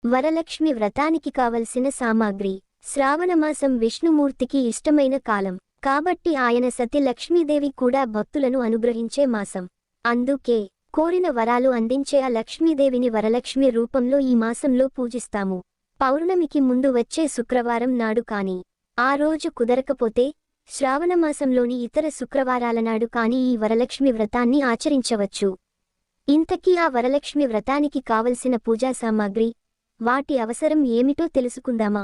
వరలక్ష్మి వ్రతానికి కావలసిన సామాగ్రి. శ్రావణమాసం విష్ణుమూర్తికి ఇష్టమైన కాలం కాబట్టి ఆయన సతి లక్ష్మీదేవి కూడా భక్తులను అనుగ్రహించే మాసం. అందుకే కోరిన వరాలు అందించే ఆ లక్ష్మీదేవిని వరలక్ష్మి రూపంలో ఈ మాసంలో పూజిస్తాము. పౌర్ణమికి ముందు వచ్చే శుక్రవారం నాడు కాని, ఆ రోజు కుదరకపోతే శ్రావణమాసంలోని ఇతర శుక్రవారాల నాడు కాని ఈ వరలక్ష్మి వ్రతాన్ని ఆచరించవచ్చు. ఇంతకీ ఆ వరలక్ష్మి వ్రతానికి కావలసిన పూజా సామాగ్రి, వాటి అవసరం ఏమిటో తెలుసుకుందామా?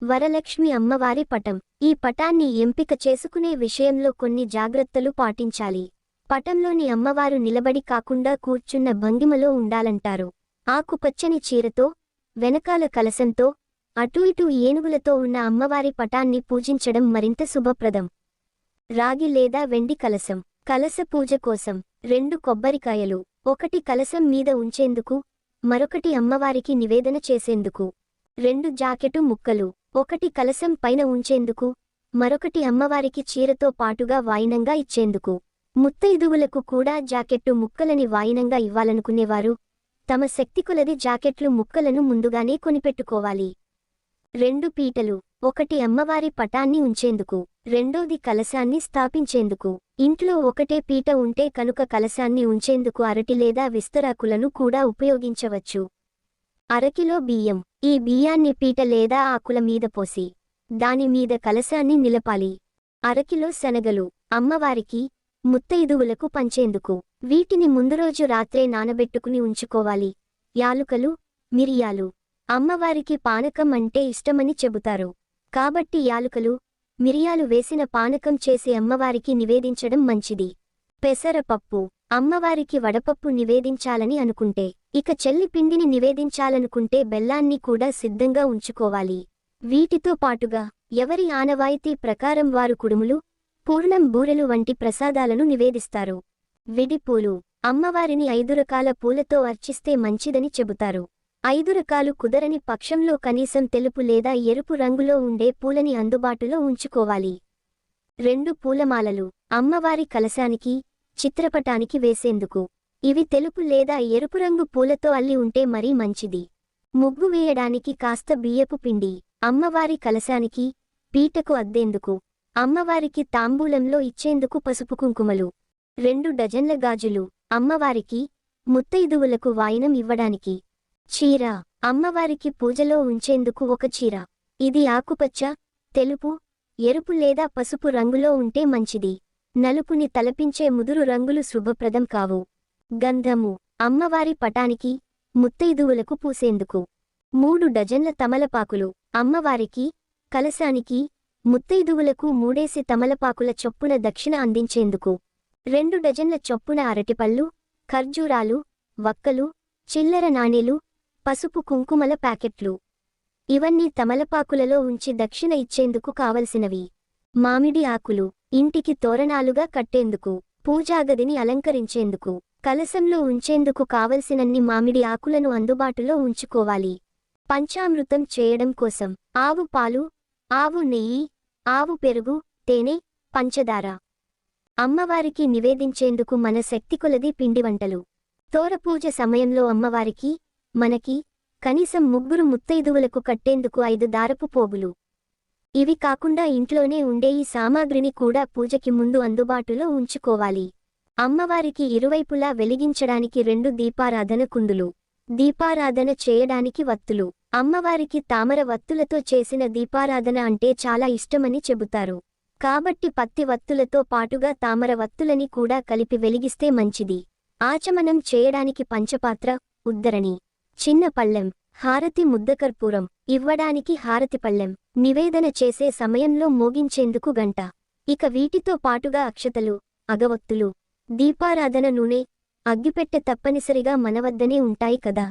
వరలక్ష్మి అమ్మవారి పటం. ఈ పటాన్ని ఎంపిక చేసుకునే విషయంలో కొన్ని జాగ్రత్తలు పాటించాలి. పటంలోని అమ్మవారు నిలబడి కాకుండా కూర్చున్న భంగిమలో ఉండాలంటారు. ఆకుపచ్చని చీరతో, వెనకాల కలశంతో, అటూ ఇటూ ఏనుగులతో ఉన్న అమ్మవారి పటాన్ని పూజించడం మరింత శుభప్రదం. రాగి లేదా వెండి కలశం. కలశ పూజ కోసం 2 కొబ్బరికాయలు, ఒకటి కలశం మీద ఉంచేందుకు, మరొకటి అమ్మవారికి నివేదన చేసేందుకు. 2 జాకెటు ముక్కలు, ఒకటి కలశం పైన ఉంచేందుకు, మరొకటి అమ్మవారికి చీరతో పాటుగా వాయినంగా ఇచ్చేందుకు. ముత్తైదువులకు కూడా జాకెట్టు ముక్కలని వాయినంగా ఇవ్వాలనుకునేవారు తమ శక్తికొలది జాకెట్లు ముక్కలను ముందుగానే కొనిపెట్టుకోవాలి. 2 పీటలు, ఒకటి అమ్మవారి పటాన్ని ఉంచేందుకు, రెండోది కలశాన్ని స్థాపించేందుకు. ఇంట్లో ఒకటే పీట ఉంటే కనుక కలశాన్ని ఉంచేందుకు అరటి లేదా విస్తరాకులను కూడా ఉపయోగించవచ్చు. అరకిలో బియ్యం. ఈ బియ్యాన్ని పీట లేదా ఆకుల మీద పోసి దానిమీద కలశాన్ని నిలపాలి. అరకిలో శనగలు, అమ్మవారికి, ముత్తైదువులకు పంచేందుకు. వీటిని ముందురోజు రాత్రే నానబెట్టుకుని ఉంచుకోవాలి. యాలుకలు, మిరియాలు. అమ్మవారికి పానకం అంటే ఇష్టమని చెబుతారు కాబట్టి యాలుకలు, మిరియాలు వేసిన పానకం చేసి అమ్మవారికి నివేదించడం మంచిది. పెసరపప్పు. అమ్మవారికి వడపప్పు నివేదించాలని అనుకుంటే, ఇక చెల్లి పిండిని నివేదించాలనుకుంటే బెల్లాన్ని కూడా సిద్ధంగా ఉంచుకోవాలి. వీటితో పాటుగా ఎవరి ఆనవాయితీ ప్రకారం వారు కుడుములు, పూర్ణం, బూరెలు వంటి ప్రసాదాలను నివేదిస్తారు. విడిపూలు. అమ్మవారిని 5 రకాల పూలతో అర్చిస్తే మంచిదని చెబుతారు. 5 రకాలు కుదరని పక్షంలో కనీసం తెలుపు లేదా ఎరుపు రంగులో ఉండే పూలని అందుబాటులో ఉంచుకోవాలి. 2 పూలమాలలు. అమ్మవారి కలశానికి, చిత్రపటానికి వేసేందుకు. ఇవి తెలుపు లేదా ఎరుపు రంగు పూలతో అల్లి ఉంటే మరీ మంచిది. ముగ్గు వేయడానికి కాస్త బియ్యపు పిండి. అమ్మవారి కలశానికి, పీటకు అద్దేందుకు. అమ్మవారికి తాంబూలంలో ఇచ్చేందుకు పసుపు కుంకుమలు. 2 డజన్ల గాజులు. అమ్మవారికి, ముత్తైదువులకు వాయినం ఇవ్వడానికి. చీర. అమ్మవారికి పూజలో ఉంచేందుకు ఒక చీర. ఇది ఆకుపచ్చ, తెలుపు, ఎరుపు లేదా పసుపు రంగులో ఉంటే మంచిది. నలుపుని తలపించే ముదురు రంగులు శుభప్రదం కావు. గంధము. అమ్మవారి పటానికి, ముత్తైదువులకు పూసేందుకు. 3 డజన్ల తమలపాకులు. అమ్మవారికి, కలశానికి, ముత్తైదువులకు 3 తమలపాకుల చొప్పున దక్షిణ అందించేందుకు. 2 డజన్ల చొప్పున అరటిపళ్ళు, ఖర్జూరాలు, వక్కలు, చిల్లర నాణేలు, పసుపు కుంకుమల ప్యాకెట్లు. ఇవన్నీ తమలపాకులలో ఉంచి దక్షిణ ఇచ్చేందుకు కావలసినవి. మామిడి ఆకులు. ఇంటికి తోరణాలుగా కట్టేందుకు, పూజాగదిని అలంకరించేందుకు, కలశంలో ఉంచేందుకు కావలసినన్ని మామిడి ఆకులను అందుబాటులో ఉంచుకోవాలి. పంచామృతం చేయడం కోసం ఆవు పాలు, ఆవు నెయ్యి, ఆవు పెరుగు, తేనె, పంచదార. అమ్మవారికి నివేదించేందుకు మన శక్తికొలది పిండి వంటలు. తోరపూజ సమయంలో అమ్మవారికి, మనకి, కనీసం 3 ముత్తైదువులకు కట్టేందుకు 5 దారపు పోగులు. ఇవి కాకుండా ఇంట్లోనే ఉండే ఈ సామాగ్రిని కూడా పూజకి ముందు అందుబాటులో ఉంచుకోవాలి. అమ్మవారికి ఇరువైపులా వెలిగించడానికి 2 దీపారాధన కుందులు. దీపారాధన చేయడానికి వత్తులు. అమ్మవారికి తామర వత్తులతో చేసిన దీపారాధన అంటే చాలా ఇష్టమని చెబుతారు కాబట్టి పత్తి వత్తులతో పాటుగా తామర వత్తులని కూడా కలిపి వెలిగిస్తే మంచిది. ఆచమనం చేయడానికి పంచపాత్ర, ఉద్దరణి. చిన్న పళ్ళెం. హారతి ముద్దకర్పూరం ఇవ్వడానికి హారతి పళ్ళెం. నివేదన చేసే సమయంలో మోగించేందుకు గంట. ఇక వీటితో పాటుగా అక్షతలు, అగవత్తులు, దీపారాధన నూనె, అగ్గిపెట్టె తప్పనిసరిగా మన వద్దనే ఉంటాయి కదా.